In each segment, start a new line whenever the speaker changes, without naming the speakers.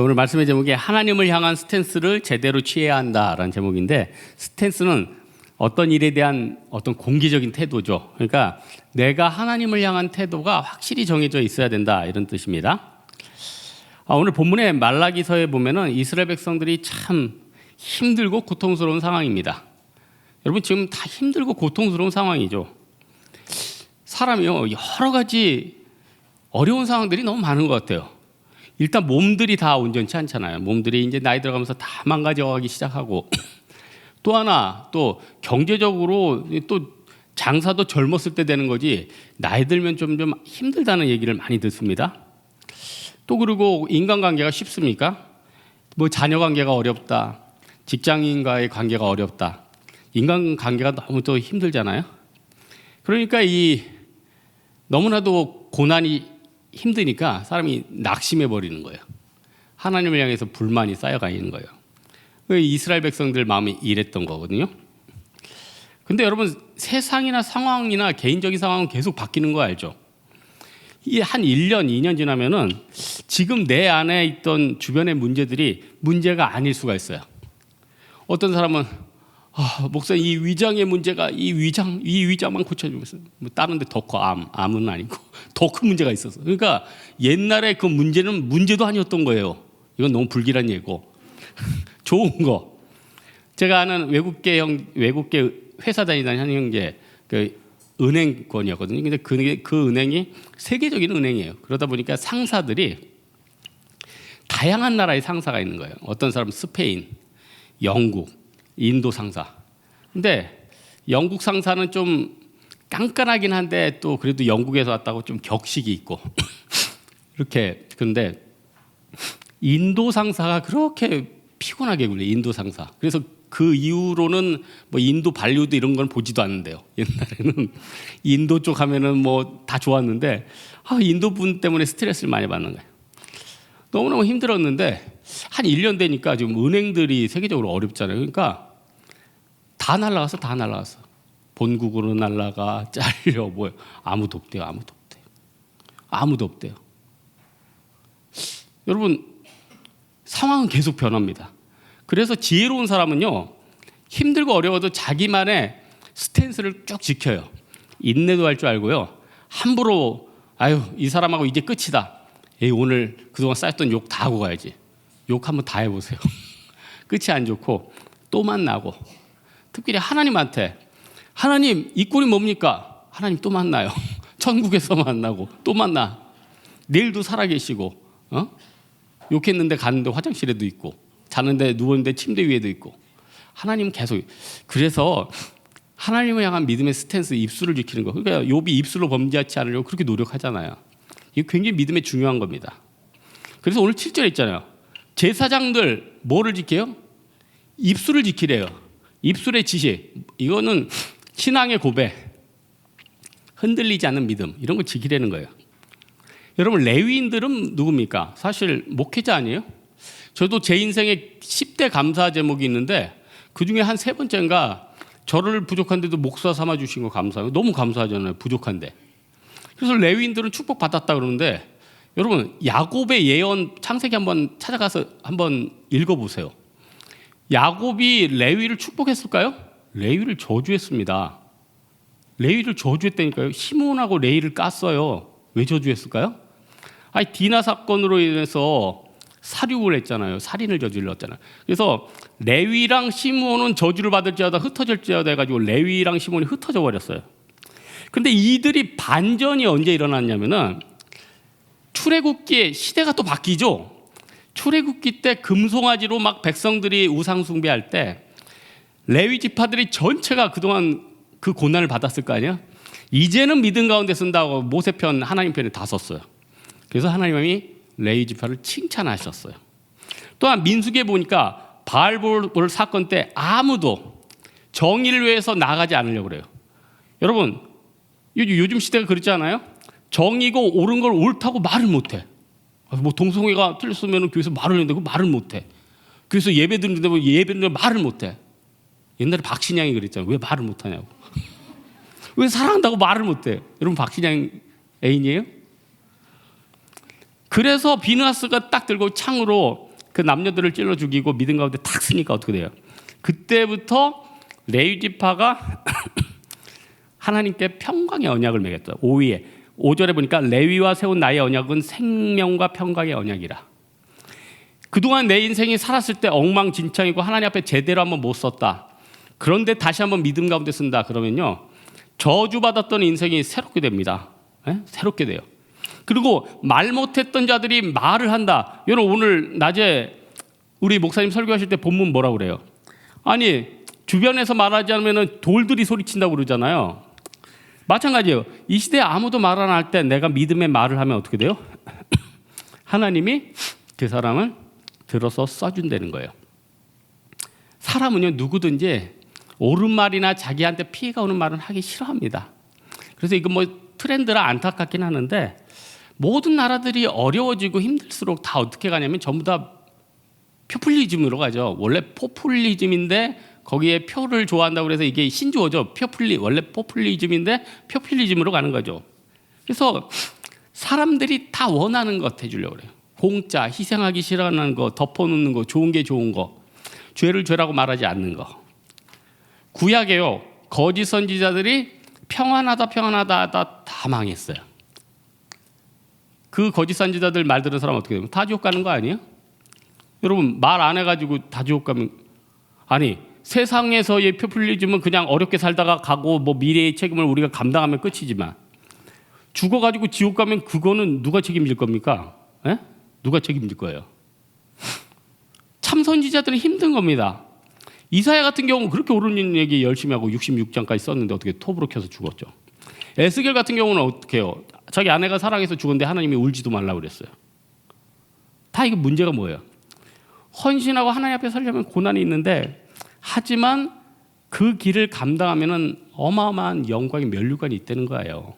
오늘 말씀의 제목이 하나님을 향한 스탠스를 제대로 취해야 한다라는 제목인데, 스탠스는 어떤 일에 대한 어떤 공개적인 태도죠. 그러니까 내가 하나님을 향한 태도가 확실히 정해져 있어야 된다, 이런 뜻입니다. 오늘 본문의 말라기서에 보면은 이스라엘 백성들이 참 힘들고 고통스러운 상황입니다. 여러분, 지금 다 힘들고 고통스러운 상황이죠. 사람이요, 여러 가지 어려운 상황들이 너무 많은 것 같아요. 일단 몸들이 다 온전치 않잖아요. 몸들이 이제 나이 들어가면서 다 망가져가기 시작하고 또 하나, 또 경제적으로 또 장사도 젊었을 때 되는 거지 나이 들면 좀 힘들다는 얘기를 많이 듣습니다. 또 그리고 인간관계가 쉽습니까? 뭐 자녀 관계가 어렵다, 직장인과의 관계가 어렵다, 인간관계가 너무 또 힘들잖아요. 그러니까 이 너무나도 고난이 힘드니까 사람이 낙심해 버리는 거예요. 하나님을 향해서 불만이 쌓여가 있는 거예요. 이스라엘 백성들 마음이 이랬던 거거든요. 근데 여러분, 세상이나 상황이나 개인적인 상황은 계속 바뀌는 거 알죠? 이게 한 1년, 2년 지나면은 지금 내 안에 있던 주변의 문제들이 문제가 아닐 수가 있어요. 어떤 사람은 목사님, 이 위장의 문제가 이 위장만 고쳐주고 있어요. 뭐 다른 데 더 커, 암은 아니고 더 큰 문제가 있어서. 그러니까 옛날에 그 문제는 문제도 아니었던 거예요. 이건 너무 불길한 얘기고 좋은 거. 제가 아는 외국계 회사 다니던 한 형제, 그 은행권이었거든요. 근데 그 은행이 세계적인 은행이에요. 그러다 보니까 상사들이 다양한 나라의 상사가 있는 거예요. 어떤 사람은 스페인, 영국, 인도 상사. 근데 영국 상사는 좀 깐깐하긴 한데 또 그래도 영국에서 왔다고 좀 격식이 있고 이렇게. 그런데 인도 상사가 그렇게 피곤하게 굴려, 인도 상사. 그래서 그 이후로는 뭐 인도 발리우드 이런 건 보지도 않는데요. 옛날에는 인도 쪽 하면은 뭐 다 좋았는데 인도 분 때문에 스트레스를 많이 받는 거예요. 너무너무 힘들었는데 한 1년 되니까 지금 은행들이 세계적으로 어렵잖아요. 그러니까 다 날라갔어. 본국으로 날라가, 잘려, 뭐예요. 아무도 없대요. 여러분, 상황은 계속 변합니다. 그래서 지혜로운 사람은요, 힘들고 어려워도 자기만의 스탠스를 쭉 지켜요. 인내도 할 줄 알고요. 함부로 이 사람하고 이제 끝이다, 오늘 그동안 쌓였던 욕 다 하고 가야지. 욕 한번 다 해보세요. 끝이 안 좋고 또 만나고, 특별히 하나님한테, 하나님 이 꼴이 뭡니까? 하나님 또 만나요. 천국에서 만나고 또 만나. 내일도 살아계시고, 욕했는데 갔는데 화장실에도 있고, 자는데 누웠는데 침대 위에도 있고, 하나님은 계속. 그래서 하나님을 향한 믿음의 스탠스, 입술을 지키는 거. 그러니까 욥이 입술로 범죄하지 않으려고 그렇게 노력하잖아요. 이게 굉장히 믿음에 중요한 겁니다. 그래서 오늘 7절에 있잖아요. 제사장들 뭐를 지켜요? 입술을 지키래요. 입술의 지식. 이거는 신앙의 고백, 흔들리지 않는 믿음, 이런 걸 지키려는 거예요. 여러분, 레위인들은 누굽니까? 사실 목회자 아니에요? 저도 제 인생에 10대 감사 제목이 있는데 그중에 한 3번째인가 저를 부족한데도 목사 삼아주신 거 감사해요. 너무 감사하잖아요, 부족한데. 그래서 레위인들은 축복받았다 그러는데, 여러분, 야곱의 예언 창세기 한번 찾아가서 한번 읽어보세요. 야곱이 레위를 축복했을까요? 레위를 저주했습니다. 레위를 저주했다니까요. 시몬하고 레위를 깠어요. 왜 저주했을까요? 디나 사건으로 인해서 살육을 했잖아요. 살인을 저질렀잖아요. 그래서 레위랑 시몬은 저주를 받을지어다 흩어질지어다 해가지고 레위랑 시몬이 흩어져 버렸어요. 그런데 이들이 반전이 언제 일어났냐면은 출애굽기에 시대가 또 바뀌죠. 출애굽기 때 금송아지로 막 백성들이 우상 숭배할 때 레위 지파들이 전체가 그동안 그 고난을 받았을 거 아니야? 이제는 믿음 가운데 쓴다고 모세편, 하나님 편에 다 썼어요. 그래서 하나님이 레위 지파를 칭찬하셨어요. 또한 민수기에 보니까 바알볼 사건 때 아무도 정의를 위해서 나가지 않으려고 그래요. 여러분, 요즘 시대가 그렇지 않아요? 정의고 옳은 걸 옳다고 말을 못해. 뭐 동성애가 틀렸으면 교회에서 말을 했는데 그 말을 못해. 그래서 예배 드리는데 말을 못해. 옛날에 박신양이 그랬잖아요. 왜 말을 못하냐고. 왜 사랑한다고 말을 못해. 여러분, 박신양 애인이에요? 그래서 비느하스가 딱 들고 창으로 그 남녀들을 찔러 죽이고 믿음 가운데 탁 쓰니까 어떻게 돼요? 그때부터 레위 지파가 하나님께 평강의 언약을 맺었다. 5절에 보니까 레위와 세운 나의 언약은 생명과 평강의 언약이라. 그동안 내 인생이 살았을 때 엉망진창이고 하나님 앞에 제대로 한번 못 썼다. 그런데 다시 한번 믿음 가운데 쓴다. 그러면요, 저주받았던 인생이 새롭게 됩니다. 새롭게 돼요. 그리고 말 못했던 자들이 말을 한다. 여러분, 오늘 낮에 우리 목사님 설교하실 때 본문 뭐라고 그래요? 아니, 주변에서 말하지 않으면 돌들이 소리친다고 그러잖아요. 마찬가지예요. 이 시대에 아무도 말 안 할 때 내가 믿음의 말을 하면 어떻게 돼요? 하나님이 그 사람을 들어서 써준다는 거예요. 사람은요, 누구든지 옳은 말이나 자기한테 피해가 오는 말은 하기 싫어합니다. 그래서 이거 뭐 트렌드라 안타깝긴 하는데, 모든 나라들이 어려워지고 힘들수록 다 어떻게 가냐면 전부 다 포퓰리즘으로 가죠. 원래 포퓰리즘인데 거기에 표를 좋아한다고 해서 이게 신조어죠. 원래 포퓰리즘인데 포퓰리즘으로 가는 거죠. 그래서 사람들이 다 원하는 것 해주려고 그래요. 공짜, 희생하기 싫어하는 거, 덮어놓는 거, 좋은 게 좋은 거, 죄를 죄라고 말하지 않는 거. 구약에요, 거짓 선지자들이 평안하다 하다 다 망했어요. 그 거짓 선지자들 말 들은 사람 어떻게 되면 다 지옥 가는 거 아니에요? 여러분, 말 안 해가지고 다 지옥 가면, 아니, 세상에서의 포퓰리즘은 그냥 어렵게 살다가 가고 뭐 미래의 책임을 우리가 감당하면 끝이지만, 죽어가지고 지옥 가면 그거는 누가 책임질 겁니까? 에? 누가 책임질 거예요? 참 선지자들은 힘든 겁니다. 이사야 같은 경우는 그렇게 옳은 얘기 열심히 하고 66장까지 썼는데 어떻게 톱으로 켜서 죽었죠. 에스겔 같은 경우는 어떻게 해요? 자기 아내가 사랑해서 죽었는데 하나님이 울지도 말라고 그랬어요. 다 이거 문제가 뭐예요? 헌신하고 하나님 앞에 서려면 고난이 있는데, 하지만 그 길을 감당하면은 어마어마한 영광의 면류관이 있다는 거예요.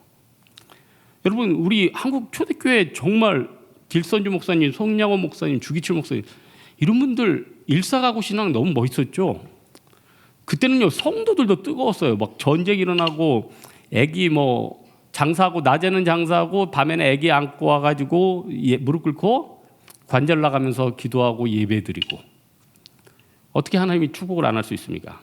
여러분, 우리 한국 초대교회 정말 길선주 목사님, 송양원 목사님, 주기철 목사님, 이런 분들 일사가고 신앙 너무 멋있었죠. 그때는요, 성도들도 뜨거웠어요. 막 전쟁 일어나고 애기 뭐 장사하고, 낮에는 장사하고 밤에는 애기 안고 와가지고 무릎 꿇고 관절 나가면서 기도하고 예배드리고. 어떻게 하나님이 축복을 안 할 수 있습니까?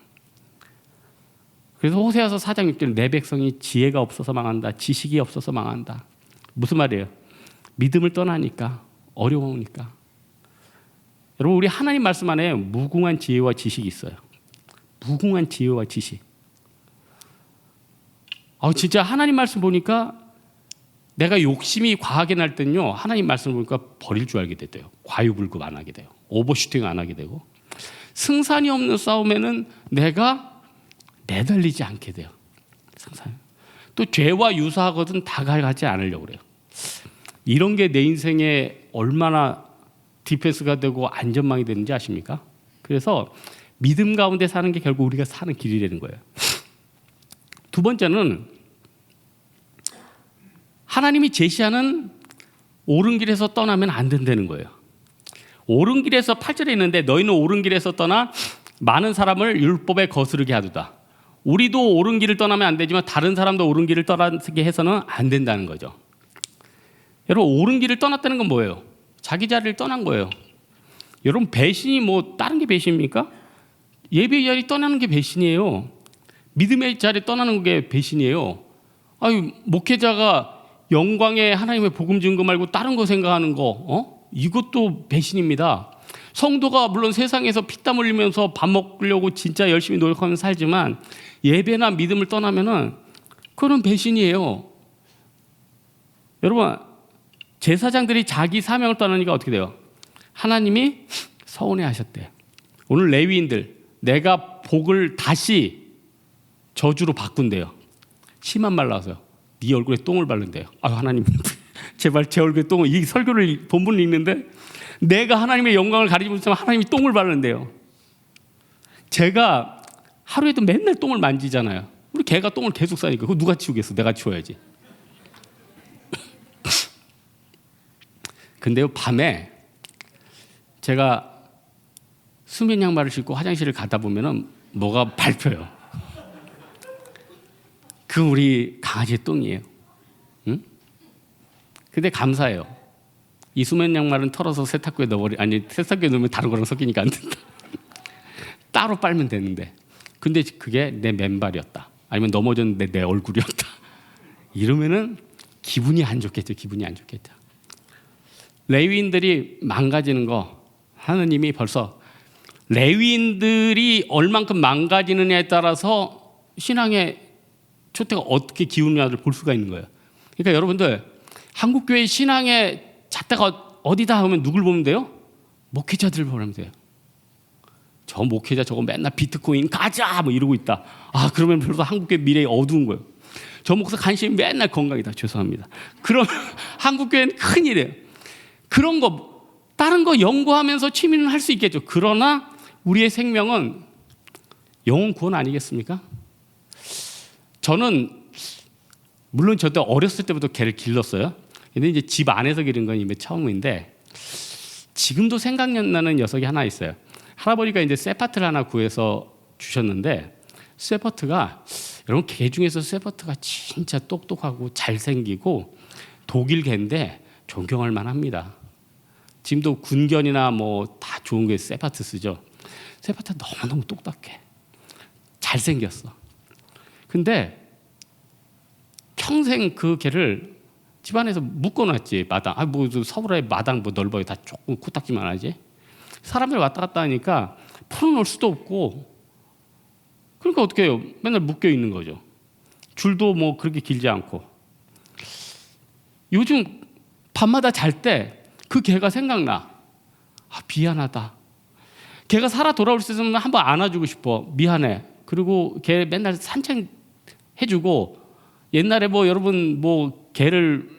그래서 호세아서 4장 6절, 내 백성이 지혜가 없어서 망한다, 지식이 없어서 망한다. 무슨 말이에요? 믿음을 떠나니까, 어려우니까. 여러분, 우리 하나님 말씀 안에 무궁한 지혜와 지식이 있어요. 무궁한 지혜와 지식. 진짜 하나님 말씀 보니까 내가 욕심이 과하게 날 때는요, 하나님 말씀 보니까 버릴 줄 알게 됐대요. 과유불급 안 하게 돼요. 오버슈팅 안 하게 되고, 승산이 없는 싸움에는 내가 매달리지 않게 돼요. 승산. 또 죄와 유사하거든 다가가지 않으려고 그래요. 이런 게 내 인생에 얼마나 디펜스가 되고 안전망이 되는지 아십니까? 그래서 믿음 가운데 사는 게 결국 우리가 사는 길이라는 거예요. 두 번째는 하나님이 제시하는 옳은 길에서 떠나면 안 된다는 거예요. 옳은 길에서 8절에 있는데, 너희는 옳은 길에서 떠나 많은 사람을 율법에 거스르게 하도다. 우리도 옳은 길을 떠나면 안 되지만 다른 사람도 옳은 길을 떠나게 해서는 안 된다는 거죠. 여러분, 옳은 길을 떠났다는 건 뭐예요? 자기 자리를 떠난 거예요. 여러분, 배신이 뭐 다른 게 배신입니까? 예배의 자리 떠나는 게 배신이에요. 믿음의 자리 떠나는 게 배신이에요. 목회자가 영광의 하나님의 복음 증거 말고 다른 거 생각하는 거, 이것도 배신입니다. 성도가 물론 세상에서 피땀 흘리면서 밥 먹으려고 진짜 열심히 노력하면 살지만, 예배나 믿음을 떠나면은 그건 배신이에요. 여러분, 제사장들이 자기 사명을 떠나니까 어떻게 돼요? 하나님이 서운해하셨대. 오늘 레위인들, 내가 복을 다시 저주로 바꾼대요. 심한 말 나와서요. 네 얼굴에 똥을 바른대요. 하나님, 제발 제 얼굴에 똥을, 이 설교를 본문을 읽는데 내가 하나님의 영광을 가리지 못하면 하나님이 똥을 바르는데요. 제가 하루에도 맨날 똥을 만지잖아요. 우리 개가 똥을 계속 싸니까 그거 누가 치우겠어? 내가 치워야지. 근데요, 밤에 제가 수면 양말을 신고 화장실을 가다 보면은 뭐가 밟혀요. 그 우리 강아지의 똥이에요. 응? 근데 감사해요. 이수면 양말은 털어서 세탁기에 아니 세탁기에 넣으면 다른 거랑 섞이니까 안 된다. 따로 빨면 되는데. 근데 그게 내 맨발이었다. 아니면 넘어졌는데 내 얼굴이었다. 이러면은 기분이 안 좋겠죠. 기분이 안 좋겠죠. 레위인들이 망가지는 거 하느님이 벌써 레위인들이 얼만큼 망가지느냐에 따라서 신앙의 초대가 어떻게 기우느냐를 볼 수가 있는 거예요. 그러니까 여러분들 한국교회 신앙의 잣대가 어디다 하면 누굴 보면 돼요? 목회자들을 보면 돼요. 저 목회자 저거 맨날 비트코인 가자 뭐 이러고 있다. 아 그러면 별로 한국교회 미래에 어두운 거예요. 저 목사 관심이 맨날 건강이다. 죄송합니다. 그럼 한국교회는 큰일이에요. 그런 거 다른 거 연구하면서 취미는 할 수 있겠죠. 그러나 우리의 생명은 영혼 구원 아니겠습니까? 저는 물론 저도 어렸을 때부터 개를 길렀어요. 근데 이제 집 안에서 기른 건 이게 처음인데 지금도 생각나는 녀석이 하나 있어요. 할아버지가 이제 세파트를 하나 구해서 주셨는데 세퍼트가 여러분 개 중에서 세퍼트가 진짜 똑똑하고 잘생기고 독일 개인데 존경할 만합니다. 지금도 군견이나 뭐 다 좋은 게 세파트 쓰죠. 세파트 너무너무 똑똑해. 잘생겼어. 근데 평생 그 개를 집안에서 묶어놨지. 마당. 뭐 서울에 마당 뭐 넓어요. 다 조금 코딱지만 하지. 사람들 왔다 갔다 하니까 풀어놓을 수도 없고. 그러니까 어떻게 해요? 맨날 묶여 있는 거죠. 줄도 뭐 그렇게 길지 않고. 요즘 밤마다 잘 때 그 개가 생각나. 아, 미안하다. 개가 살아 돌아올 수 있으면 한번 안아주고 싶어. 미안해. 그리고 개 맨날 산책해주고 옛날에 뭐 여러분 뭐 개를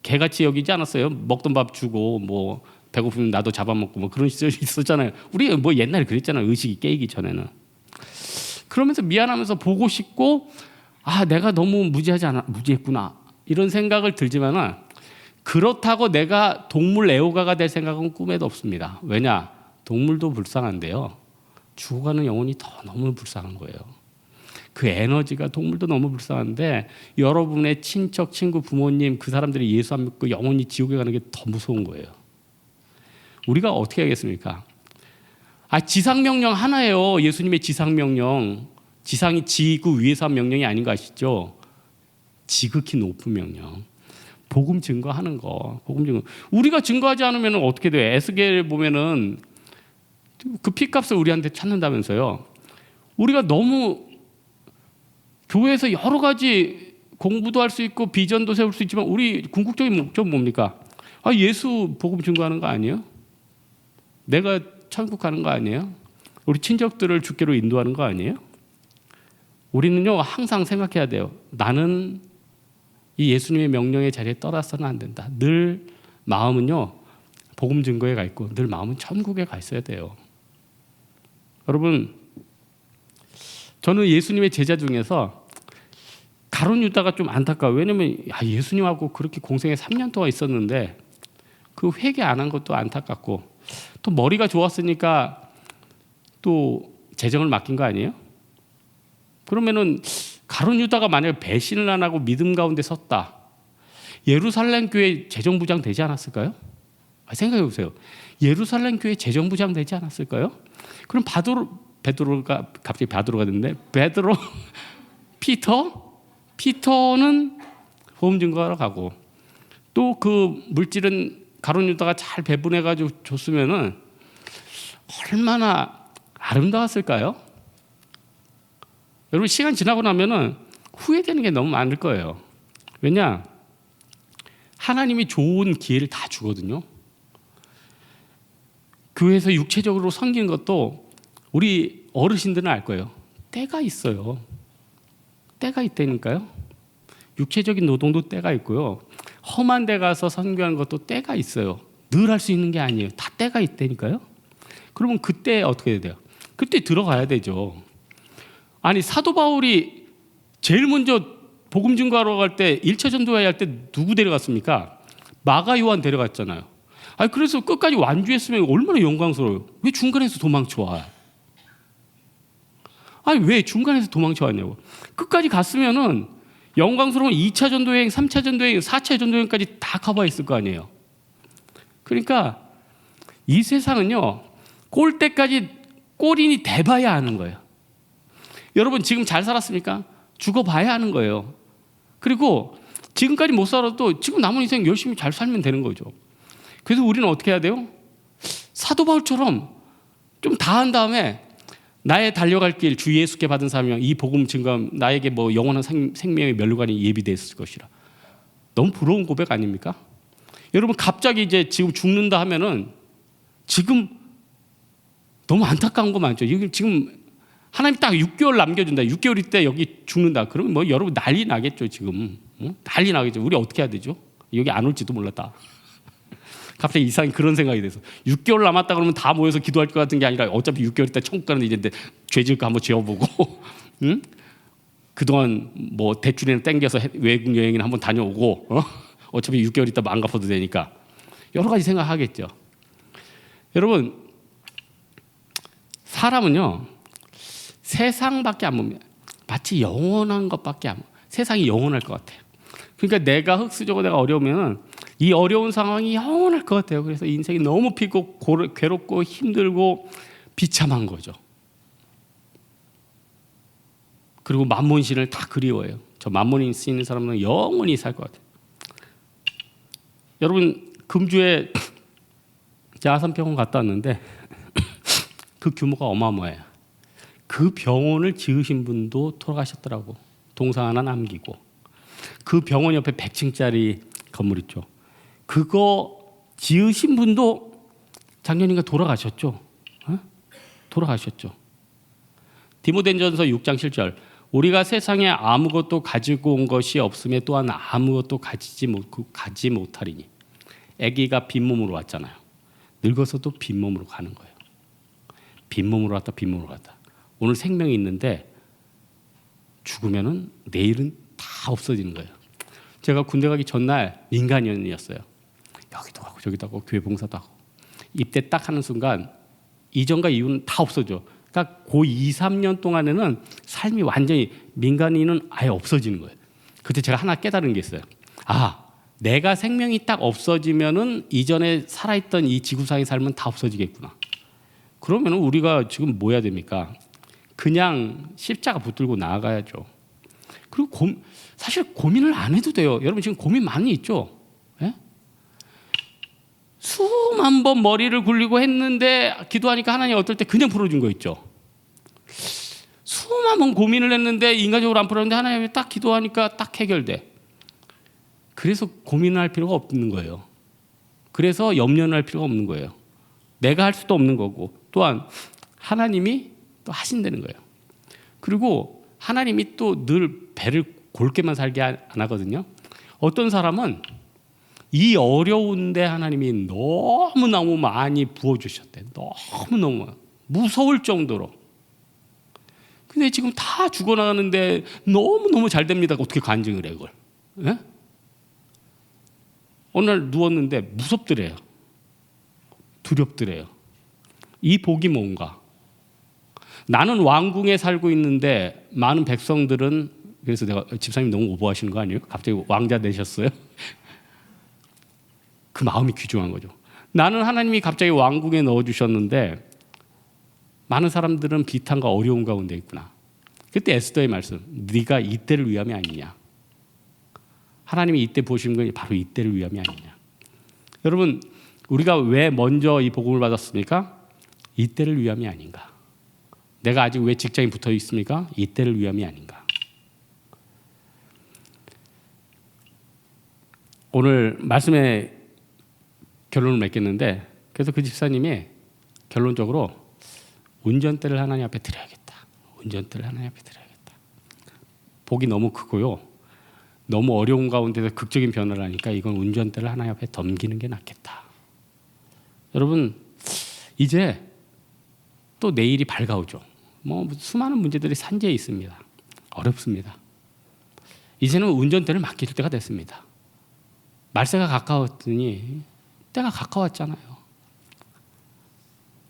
개같이 여기지 않았어요? 먹던 밥 주고 뭐 배고프면 나도 잡아먹고 뭐 그런 시절이 있었잖아요. 우리 뭐 옛날에 그랬잖아요. 의식이 깨이기 전에는. 그러면서 미안하면서 보고 싶고 아 내가 너무 무지했구나 이런 생각을 들지만은 그렇다고 내가 동물 애호가가 될 생각은 꿈에도 없습니다. 왜냐? 동물도 불쌍한데요. 죽어가는 영혼이 더 너무 불쌍한 거예요. 그 에너지가 동물도 너무 불쌍한데 여러분의 친척, 친구, 부모님 그 사람들이 예수 안 믿고 영혼이 지옥에 가는 게 더 무서운 거예요. 우리가 어떻게 하겠습니까? 지상명령 하나예요. 예수님의 지상명령. 지상이 지구 위에서 한 명령이 아닌 거 아시죠? 지극히 높은 명령. 복음 증거하는 거. 복음 증거. 우리가 증거하지 않으면 어떻게 돼요? 에스겔 보면은 그 피값을 우리한테 찾는다면서요. 우리가 너무 교회에서 여러 가지 공부도 할 수 있고 비전도 세울 수 있지만 우리 궁극적인 목적은 뭡니까? 예수 복음 증거하는 거 아니에요? 내가 천국 가는 거 아니에요? 우리 친척들을 주께로 인도하는 거 아니에요? 우리는요 항상 생각해야 돼요. 나는 이 예수님의 명령의 자리에 떠나서는 안 된다. 늘 마음은요 복음 증거에 가 있고 늘 마음은 천국에 가 있어야 돼요. 여러분 저는 예수님의 제자 중에서 가룟 유다가 좀 안타까워요. 왜냐면 예수님하고 그렇게 공생에 3년 동안 있었는데 그 회개 안 한 것도 안타깝고 또 머리가 좋았으니까 또 재정을 맡긴 거 아니에요? 그러면은 가룟 유다가 만약에 배신을 안 하고 믿음 가운데 섰다. 예루살렘 교회 재정부장 되지 않았을까요? 생각해 보세요. 예루살렘 교회 재정부장 되지 않았을까요? 그럼 베드로가 갑자기 베드로가 됐는데 피터는 보험 증거하러 가고 또 그 물질은 가룟 유다가 잘 배분해 가지고 줬으면은 얼마나 아름다웠을까요? 여러분 시간 지나고 나면은 후회되는 게 너무 많을 거예요. 왜냐? 하나님이 좋은 기회를 다 주거든요. 교회에서 육체적으로 섬기는 것도 우리 어르신들은 알 거예요. 때가 있어요. 때가 있다니까요. 육체적인 노동도 때가 있고요. 험한 데 가서 선교하는 것도 때가 있어요. 늘 할 수 있는 게 아니에요. 다 때가 있다니까요. 그러면 그때 어떻게 돼요? 그때 들어가야 되죠. 사도 바울이 제일 먼저 복음 증거하러 갈 때 1차 전도회 할 때 누구 데려갔습니까? 마가 요한 데려갔잖아요. 그래서 끝까지 완주했으면 얼마나 영광스러워요. 왜 중간에서 도망쳐? 왜 중간에서 도망쳐 왔냐고. 끝까지 갔으면은 영광스러운 2차 전도여행, 3차 전도여행, 4차 전도여행까지 다 커버했을 거 아니에요. 그러니까 이 세상은요, 꼴 때까지 꼴인이 돼봐야 하는 거예요. 여러분 지금 잘 살았습니까? 죽어봐야 하는 거예요. 그리고 지금까지 못 살아도 지금 남은 인생 열심히 잘 살면 되는 거죠. 그래서 우리는 어떻게 해야 돼요? 사도 바울처럼 좀 다한 다음에 나의 달려갈 길 주 예수께 받은 사명 이 복음 증거함 나에게 뭐 영원한 생명의 면류관이 예비되어 있을 것이라. 너무 부러운 고백 아닙니까? 여러분 갑자기 이제 지금 죽는다 하면은 지금 너무 안타까운 거 많죠. 여기 지금 하나님 딱 6개월 남겨준다. 6개월 있대 여기 죽는다. 그러면 뭐 여러분 난리 나겠죠 지금. 난리 나겠죠. 우리 어떻게 해야 되죠? 여기 안 올지도 몰랐다. 갑자기 이상한 그런 생각이 돼서 6개월 남았다 그러면 다 모여서 기도할 것 같은 게 아니라 어차피 6개월 있다 천국 가는데 이제 죄 지을 거 한번 지어보고 응? 그동안 뭐 대출이나 땡겨서 외국 여행이나 한번 다녀오고 어차피 6개월 있다 안 갚아도 되니까 여러 가지 생각하겠죠. 여러분 사람은요 세상밖에 안 봅니다. 마치 영원한 것밖에 안 봅니다. 세상이 영원할 것 같아요. 그러니까 내가 흙수저고 내가 어려우면 이 어려운 상황이 영원할 것 같아요. 그래서 인생이 너무 피고 괴롭고 힘들고 비참한 거죠. 그리고 만몬신을 다 그리워해요. 저 만몬이 쓰이는 사람은 영원히 살 것 같아요. 여러분 금주에 아산병원 갔다 왔는데 그 규모가 어마어마해요. 그 병원을 지으신 분도 돌아가셨더라고. 동상 하나 남기고. 그 병원 옆에 100층짜리 건물 있죠. 그거 지으신 분도 작년인가 돌아가셨죠. 돌아가셨죠. 디모데전서 6장 7절 우리가 세상에 아무것도 가지고 온 것이 없음에 또한 아무것도 가지 못하리니 아기가 빈몸으로 왔잖아요. 늙어서도 빈몸으로 가는 거예요. 빈몸으로 왔다 빈몸으로 갔다. 오늘 생명이 있는데 죽으면은 내일은 다 없어지는 거예요. 제가 군대 가기 전날 민간인이었어요. 여기도 하고 저기도 하고 교회 봉사도 하고 입대 딱 하는 순간 이전과 이후는 다 없어져. 딱 그 2, 3년 동안에는 삶이 완전히 민간인은 아예 없어지는 거예요. 그때 제가 하나 깨달은 게 있어요. 아, 내가 생명이 딱 없어지면은 이전에 살아있던 이 지구상의 삶은 다 없어지겠구나. 그러면 우리가 지금 뭐 해야 됩니까? 그냥 십자가 붙들고 나아가야죠. 그리고 사실 고민을 안 해도 돼요. 여러분 지금 고민 많이 있죠? 예? 수만 번 머리를 굴리고 했는데 기도하니까 하나님 어떨 때 그냥 풀어준 거 있죠. 수만 번 고민을 했는데 인간적으로 안 풀었는데 하나님이 딱 기도하니까 딱 해결돼. 그래서 고민을 할 필요가 없는 거예요. 그래서 염려는 할 필요가 없는 거예요. 내가 할 수도 없는 거고 또한 하나님이 또 하신다는 거예요. 그리고 하나님이 또 늘 배를 골게만 살게 안 하거든요. 어떤 사람은 이 어려운데 하나님이 너무너무 많이 부어주셨대. 너무너무 무서울 정도로. 근데 지금 다 죽어나가는데 너무너무 잘 됩니다. 어떻게 간증을 해 그걸? 예? 어느 날 누웠는데 무섭더래요. 두렵더래요. 이 복이 뭔가? 나는 왕궁에 살고 있는데 많은 백성들은 그래서 내가 집사님 너무 오버하시는 거 아니에요? 갑자기 왕자 되셨어요? 그 마음이 귀중한 거죠. 나는 하나님이 갑자기 왕궁에 넣어주셨는데 많은 사람들은 비탄과 어려운 가운데 있구나. 그때 에스더의 말씀, 네가 이때를 위함이 아니냐. 하나님이 이때 보시는 건 바로 이때를 위함이 아니냐. 여러분 우리가 왜 먼저 이 복음을 받았습니까? 이때를 위함이 아닌가. 내가 아직 왜 직장에 붙어 있습니까? 이때를 위함이 아닌가. 오늘 말씀에 결론을 맺겠는데 그래서 그 집사님이 결론적으로 운전대를 하나님 앞에 드려야겠다. 운전대를 하나님 앞에 드려야겠다. 복이 너무 크고요. 너무 어려운 가운데서 극적인 변화를 하니까 이건 운전대를 하나님 앞에 덤기는 게 낫겠다. 여러분 이제 또 내일이 밝아오죠. 뭐 수많은 문제들이 산재해 있습니다. 어렵습니다. 이제는 운전대를 맡길 때가 됐습니다. 말세가 가까웠더니 때가 가까웠잖아요.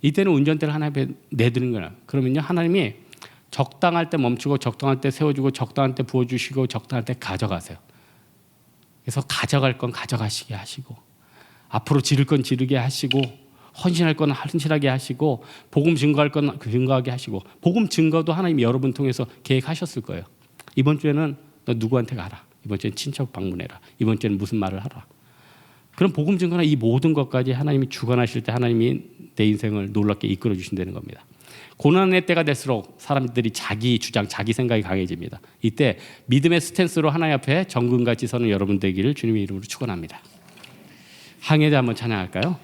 이때는 운전대를 하나님 앞에 내드는 거예요. 그러면요 하나님이 적당할 때 멈추고 적당할 때 세워주고 적당할 때 부어주시고 적당할 때 가져가세요. 그래서 가져갈 건 가져가시게 하시고 앞으로 지를 건 지르게 하시고 헌신할 건 헌신하게 하시고 복음 증거할 건 증거하게 하시고 복음 증거도 하나님이 여러분 통해서 계획하셨을 거예요. 이번 주에는 너 누구한테 가라. 이번 주에는 친척 방문해라. 이번 주에는 무슨 말을 하라. 그럼 복음 증거나 이 모든 것까지 하나님이 주관하실 때 하나님이 내 인생을 놀랍게 이끌어 주신다는 겁니다. 고난의 때가 될수록 사람들이 자기 주장, 자기 생각이 강해집니다. 이때 믿음의 스탠스로 하나님 앞에 정금같이 서는 여러분 되기를 주님의 이름으로 축원합니다. 항해자 한번 찬양할까요?